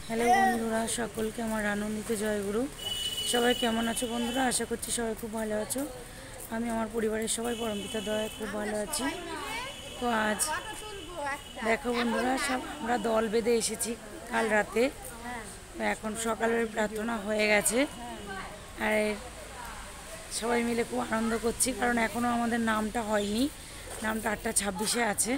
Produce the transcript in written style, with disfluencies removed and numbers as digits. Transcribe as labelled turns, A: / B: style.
A: Hello বন্ধুরা, সকলকে আমার আনন্দিত জয়গুরু। সবাই কেমন আছো বন্ধুরা? আশা করছি সবাই খুব ভালো আছো। আমি আমার পরিবারের সবাই পরমপিতার দয়ায় খুব ভালো আছি। তো আজ দেখো বন্ধুরা, সব আমরা দল বেঁধে এসেছি কাল রাতে। এখন সকালের প্রার্থনা হয়ে গেছে, আর সবাই মিলে খুব আনন্দ করছি, কারণ এখনও আমাদের নামটা হয়নি। নামটা 8টা 26-এ আছে।